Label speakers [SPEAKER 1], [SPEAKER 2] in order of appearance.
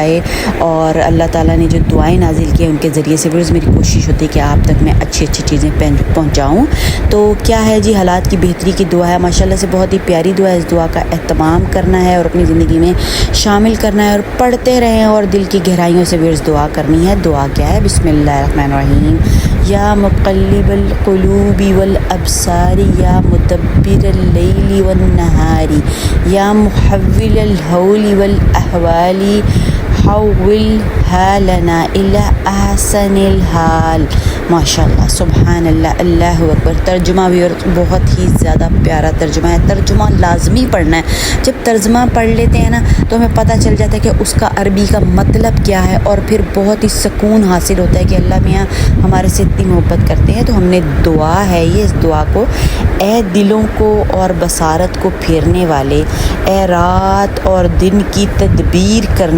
[SPEAKER 1] आए और अल्लाह ताला ने जो दुआएं नाजिल की उनके ज़रिए से फिर मेरी कोशिश होती है कि आप तक मैं अच्छी अच्छी चीज़ें पहुँचाऊँ। तो क्या है जी, हालात की बेहतरी की दुआ है, माशाल्लाह से बहुत ही प्यारी दुआ है। इस दुआ का एहतमाम करना है और अपनी ज़िंदगी में शामिल करना है और पढ़ते रहें और दिल की गहराइयों से फिर दुआ करनी है। दुआ क्या है? बिस्मिल्लाहिर्रहमानिर्रहीम। या मुक़ल्लिबल क़ुलूबि वल अब्सारी या मुदब्बिरल लैली वन नहारी या मुहव्विलल हौली वल अहवाली हव्विल हालना इला अहसनिल हाल। माशाल्लाह, सुभान अल्लाह, अल्लाहु अकबर। तर्जुमा भी और बहुत ही ज़्यादा प्यारा तर्जुमा है। तर्जुमा लाजमी पढ़ना है। जब तर्जुमा पढ़ लेते हैं ना तो हमें पता चल जाता है कि उसका अरबी का मतलब क्या है और फिर बहुत ही सुकून हासिल होता है कि अल्लाह मियाँ हमारे से इतनी मोहब्बत करते हैं। तो हमने दुआ है ये, इस दुआ को ए दिलों को और बसारत को फेरने वाले, ए रात और दिन की तदबीर करने